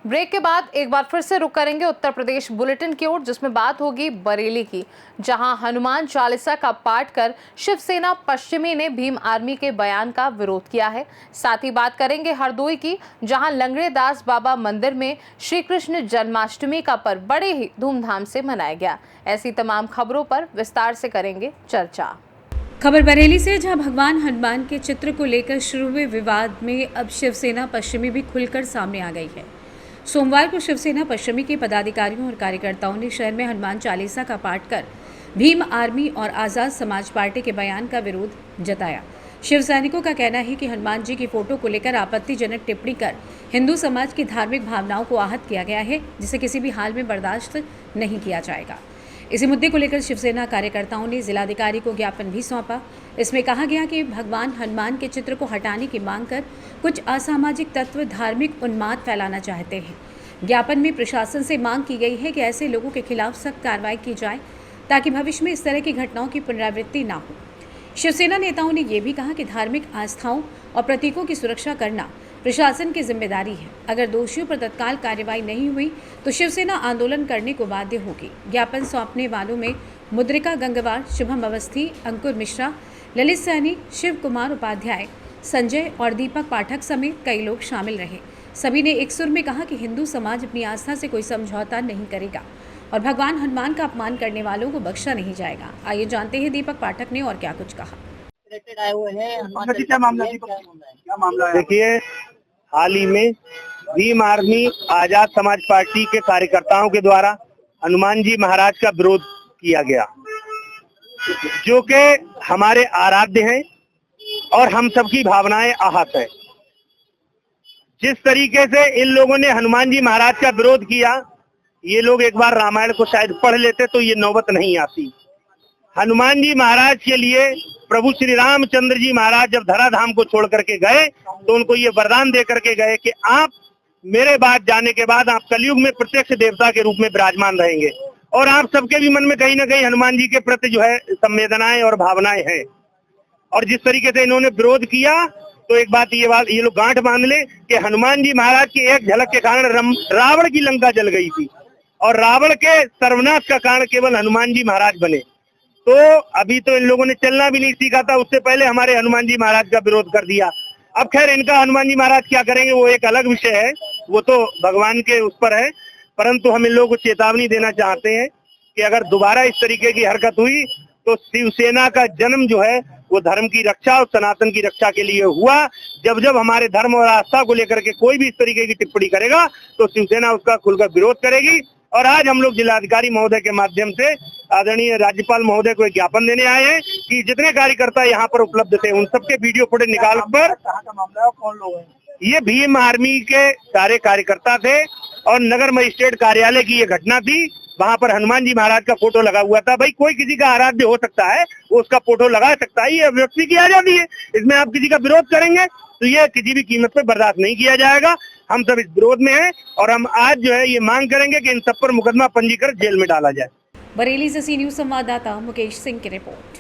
Break के बाद एक बार फिर से रुक करेंगे उत्तर प्रदेश बुलेटिन की ओर, जिसमें बात होगी बरेली की, जहां हनुमान चालीसा का पाठ कर शिवसेना पश्चिमी ने भीम आर्मी के बयान का विरोध किया है। साथ ही बात करेंगे हरदोई की, जहां लंगड़ेदास बाबा मंदिर में श्री कृष्ण जन्माष्टमी का पर्व बड़े ही धूमधाम से मनाया गया। ऐसी तमाम खबरों पर विस्तार से करेंगे चर्चा। खबर बरेली से, जहां भगवान हनुमान के चित्र को लेकर शुरू हुए विवाद में अब शिवसेना पश्चिमी भी खुलकर सामने आ गई है। सोमवार को शिवसेना पश्चिमी के पदाधिकारियों और कार्यकर्ताओं ने शहर में हनुमान चालीसा का पाठ कर भीम आर्मी और आज़ाद समाज पार्टी के बयान का विरोध जताया। शिव सैनिकों का कहना है कि हनुमान जी की फोटो को लेकर आपत्तिजनक टिप्पणी कर हिंदू समाज की धार्मिक भावनाओं को आहत किया गया है, जिसे किसी भी हाल में बर्दाश्त नहीं किया जाएगा। इसी मुद्दे को लेकर शिवसेना कार्यकर्ताओं ने जिलाधिकारी को ज्ञापन भी सौंपा। इसमें कहा गया कि भगवान हनुमान के चित्र को हटाने की मांग कर कुछ असामाजिक तत्व धार्मिक उन्माद फैलाना चाहते हैं। ज्ञापन में प्रशासन से मांग की गई है कि ऐसे लोगों के खिलाफ सख्त कार्रवाई की जाए, ताकि भविष्य में इस तरह की घटनाओं की पुनरावृत्ति न हो। शिवसेना नेताओं ने यह भी कहा कि धार्मिक आस्थाओं और प्रतीकों की सुरक्षा करना प्रशासन की जिम्मेदारी है। अगर दोषियों पर तत्काल कार्रवाई नहीं हुई तो शिवसेना आंदोलन करने को बाध्य होगी। ज्ञापन सौंपने वालों में मुद्रिका गंगवार, शुभम अवस्थी, अंकुर मिश्रा, ललित सैनी, शिव कुमार उपाध्याय, संजय और दीपक पाठक समेत कई लोग शामिल रहे। सभी ने एक सुर में कहा कि हिंदू समाज अपनी आस्था से कोई समझौता नहीं करेगा और भगवान हनुमान का अपमान करने वालों को बख्शा नहीं जाएगा। आइए जानते हैं दीपक पाठक ने और क्या कुछ कहा। क्या मामला है? देखिए, हाल ही में भीम आर्मी आजाद समाज पार्टी के कार्यकर्ताओं के द्वारा हनुमान जी महाराज का विरोध किया गया, जो कि हमारे आराध्य हैं और हम सबकी भावनाएं आहत है। जिस तरीके से इन लोगों ने हनुमान जी महाराज का विरोध किया, ये लोग एक बार रामायण को शायद पढ़ लेते तो ये नौबत नहीं आती। हनुमान जी महाराज के लिए प्रभु श्री रामचंद्र जी महाराज जब धराधाम को छोड़ करके गए तो उनको ये वरदान दे करके गए कि आप मेरे बाद जाने के बाद आप कलयुग में प्रत्यक्ष देवता के रूप में विराजमान रहेंगे, और आप सबके भी मन में कहीं ना कहीं हनुमान जी के प्रति जो है संवेदनाएं और भावनाएं हैं। और जिस तरीके से इन्होंने विरोध किया, तो एक बात ये लोग गांठ बांध ले कि हनुमान जी महाराज की एक झलक के कारण रावण की लंका जल गई थी और रावण के सर्वनाश का कारण केवल हनुमान जी महाराज बने। तो अभी तो इन लोगों ने चलना भी नहीं सीखा था, उससे पहले हमारे हनुमान जी महाराज का विरोध कर दिया। अब खैर इनका हनुमान जी महाराज क्या करेंगे वो एक अलग विषय है, वो तो भगवान के उस पर है। परंतु हम इन लोगों को चेतावनी देना चाहते हैं कि अगर दोबारा इस तरीके की हरकत हुई तो शिवसेना का जन्म जो है वो धर्म की रक्षा और सनातन की रक्षा के लिए हुआ। जब जब हमारे धर्म और आस्था को लेकर के कोई भी इस तरीके की टिप्पणी करेगा तो शिवसेना उसका खुलकर विरोध करेगी। और आज हम लोग जिलाधिकारी महोदय के माध्यम से आदरणीय राज्यपाल महोदय को एक ज्ञापन देने आए हैं कि जितने कार्यकर्ता यहाँ पर उपलब्ध थे उन सबके वीडियो फुटेज निकाल कर। कहाँ का मामला है, कौन लोग हैं? ये भीम आर्मी के सारे कार्यकर्ता थे और नगर मजिस्ट्रेट कार्यालय की ये घटना थी। वहाँ पर हनुमान जी महाराज का फोटो लगा हुआ था। भाई कोई किसी का आराध्य हो सकता है, वो उसका फोटो लगा सकता है, ये व्यक्ति की आजादी है। इसमें आप किसी का विरोध करेंगे तो ये किसी भी कीमत पे बर्दाश्त नहीं किया जाएगा। हम सब इस विरोध में हैं और हम आज जो है ये मांग करेंगे कि इन सब पर मुकदमा पंजीकृत जेल में डाला जाए। बरेली से सी न्यूज संवाददाता मुकेश सिंह की रिपोर्ट।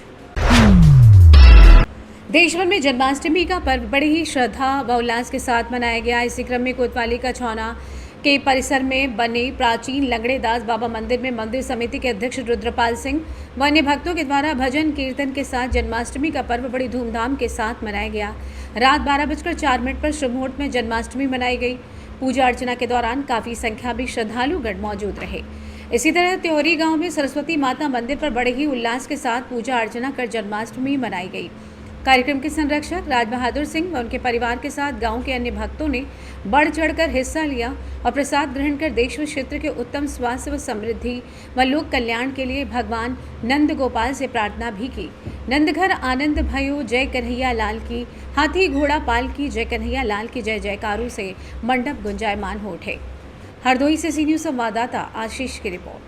देश भर में जन्माष्टमी का पर्व बड़े ही श्रद्धा व उल्लास के साथ मनाया गया। इसी क्रम में कोतवाली का छौना के परिसर में बने प्राचीन लंगड़ेदास बाबा मंदिर में मंदिर समिति के अध्यक्ष रुद्रपाल सिंह व अन्य भक्तों के द्वारा भजन कीर्तन के साथ जन्माष्टमी का पर्व बड़ी धूमधाम के साथ मनाया गया। रात 12:04 पर शुभ मुहूर्त में जन्माष्टमी मनाई गई। पूजा अर्चना के दौरान काफी संख्या में श्रद्धालुगण मौजूद रहे। इसी तरह त्योरी गांव में सरस्वती माता मंदिर पर बड़े ही उल्लास के साथ पूजा अर्चना कर जन्माष्टमी मनाई गई। कार्यक्रम के संरक्षक राज बहादुर सिंह व उनके परिवार के साथ गांव के अन्य भक्तों ने बढ़ चढ़कर हिस्सा लिया और प्रसाद ग्रहण कर देश व क्षेत्र के उत्तम स्वास्थ्य व समृद्धि व लोक कल्याण के लिए भगवान नंद गोपाल से प्रार्थना भी की। नंदघर आनंद भयो जय कन्हैया लाल की, हाथी घोड़ा पाल की जय कन्हैया लाल की जय जयकारों से मंडप गुंजायमान हो उठे। हरदोई से सी न्यूज संवाददाता आशीष की रिपोर्ट।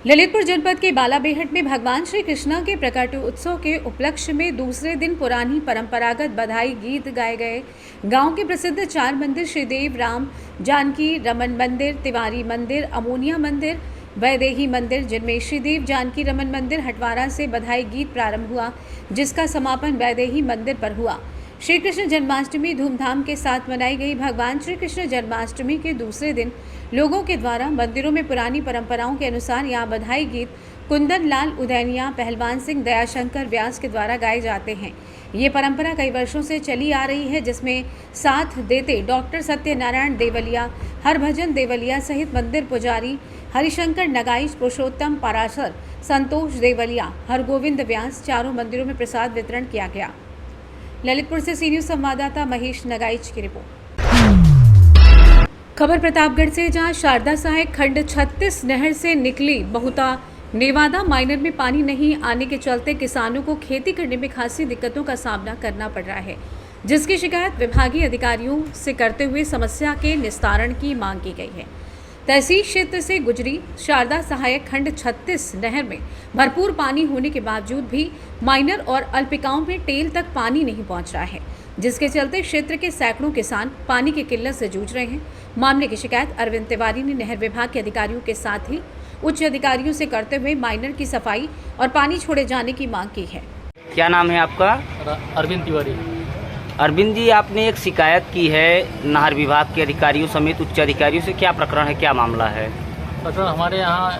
ललितपुर जनपद के बालाबेहट में भगवान श्री कृष्ण के प्रकट उत्सव के उपलक्ष्य में दूसरे दिन पुरानी परंपरागत बधाई गीत गाए गए। गांव के प्रसिद्ध 4 मंदिर श्रीदेव राम जानकी रमन मंदिर, तिवारी मंदिर, अमोनिया मंदिर, वैदेही मंदिर, जिनमें देव जानकी रमन मंदिर हटवारा से बधाई गीत प्रारंभ हुआ, जिसका समापन वैदेही मंदिर पर हुआ। श्री कृष्ण जन्माष्टमी धूमधाम के साथ मनाई गई। भगवान श्री कृष्ण जन्माष्टमी के दूसरे दिन लोगों के द्वारा मंदिरों में पुरानी परंपराओं के अनुसार यहाँ बधाई गीत कुंदन लाल उदैनिया, पहलवान सिंह, दयाशंकर व्यास के द्वारा गाए जाते हैं। ये परंपरा कई वर्षों से चली आ रही है, जिसमें साथ देते डॉक्टर सत्यनारायण देवलिया, हरभजन देवलिया सहित मंदिर पुजारी हरिशंकर नगाइच, पुरुषोत्तम पराशर, संतोष देवलिया, हरगोविंद व्यास, चारों मंदिरों में प्रसाद वितरण किया गया। ललितपुर से सी न्यूज़ संवाददाता महेश नगाइच की रिपोर्ट। खबर प्रतापगढ़ से, जहां शारदा सहायक खंड 36 नहर से निकली बहुता नेवादा माइनर में पानी नहीं आने के चलते किसानों को खेती करने में खासी दिक्कतों का सामना करना पड़ रहा है, जिसकी शिकायत विभागीय अधिकारियों से करते हुए समस्या के निस्तारण की मांग की गई है। तहसील क्षेत्र से गुजरी शारदा सहायक खंड 36 नहर में भरपूर पानी होने के बावजूद भी माइनर और अल्पिकाओं में टेल तक पानी नहीं पहुंच रहा है, जिसके चलते क्षेत्र के सैकड़ों किसान पानी की किल्लत से जूझ रहे हैं। मामले की शिकायत अरविंद तिवारी ने नहर विभाग के अधिकारियों के साथ ही उच्च अधिकारियों से करते हुए माइनर की सफाई और पानी छोड़े जाने की मांग की है। क्या नाम है आपका? अरविंद तिवारी। अरविंद जी, आपने एक शिकायत की है नहर विभाग के अधिकारियों समेत उच्च अधिकारियों से, क्या प्रकरण है, क्या मामला है? सर, हमारे यहाँ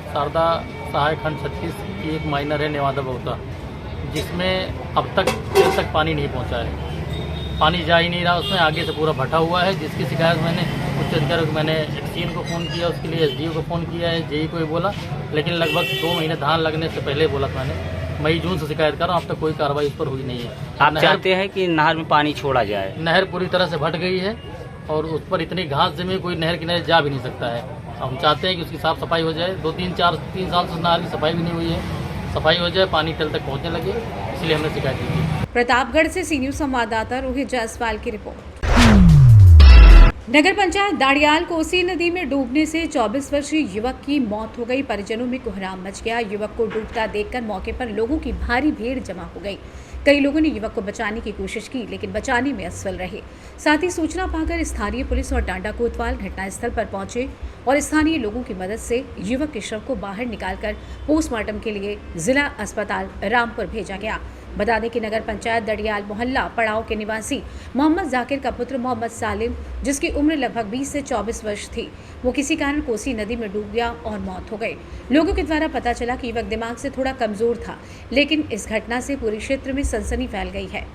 शारदा सहायक खंड 36 की एक माइनर है नेवादा बहुता, जिसमें अब तक पानी नहीं पहुँचा है। पानी जा ही नहीं रहा, उसमें आगे से पूरा भटा हुआ है, जिसकी शिकायत मैंने उच्च अधिकारियों को, मैंने एक्सीएन को फ़ोन किया, उसके लिए एसडीओ को फ़ोन किया है, जेई को भी बोला, लेकिन लगभग 2 महीने धान लगने से पहले बोला था मैंने। मई जून से शिकायत कर रहा हूँ, अब तक कोई कार्रवाई इस पर हुई नहीं है। आप चाहते हैं कि नहर में पानी छोड़ा जाए? नहर पूरी तरह से भट गई है और उस पर इतनी घास जमी, कोई नहर किनारे जा भी नहीं सकता है। हम चाहते हैं कि उसकी साफ़ सफाई हो जाए। 3 साल से नहर की सफाई भी नहीं हुई है, सफाई हो जाए, पानी टेल तक पहुँचने लगे, इसलिए हमने शिकायत की थी। प्रतापगढ़ से सी न्यूज़ संवाददाता रोहित जायसवाल की रिपोर्ट। नगर पंचायत दाड़ियाल कोसी नदी में डूबने से 24 वर्षीय युवक की मौत हो गई। परिजनों में कोहराम मच गया। युवक को डूबता देखकर मौके पर लोगों की भारी भीड़ जमा हो गई। कई लोगों ने युवक को बचाने की कोशिश की, लेकिन बचाने में असफल रहे। साथ ही सूचना पाकर स्थानीय पुलिस और टांडा कोतवाल घटनास्थल पर पहुंचे और स्थानीय लोगों की मदद से युवक के शव को बाहर निकालकर पोस्टमार्टम के लिए जिला अस्पताल रामपुर भेजा गया। बता दें कि नगर पंचायत दड़ियाल मोहल्ला पड़ाव के निवासी मोहम्मद जाकिर का पुत्र मोहम्मद सालिम, जिसकी उम्र लगभग 20 से 24 वर्ष थी, वो किसी कारण कोसी नदी में डूब गया और मौत हो गई। लोगों के द्वारा पता चला कि युवक दिमाग से थोड़ा कमजोर था, लेकिन इस घटना से पूरे क्षेत्र में सनसनी फैल गई है।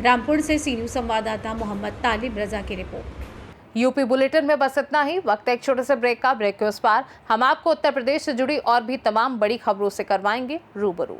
रामपुर से सी न्यूज़ संवाददाता मोहम्मद तालिब रजा की रिपोर्ट। यूपी बुलेटिन में बस इतना ही। वक्त एक छोटे से ब्रेक का। ब्रेक के उस पार हम आपको उत्तर प्रदेश से जुड़ी और भी तमाम बड़ी खबरों से करवाएंगे रूबरू।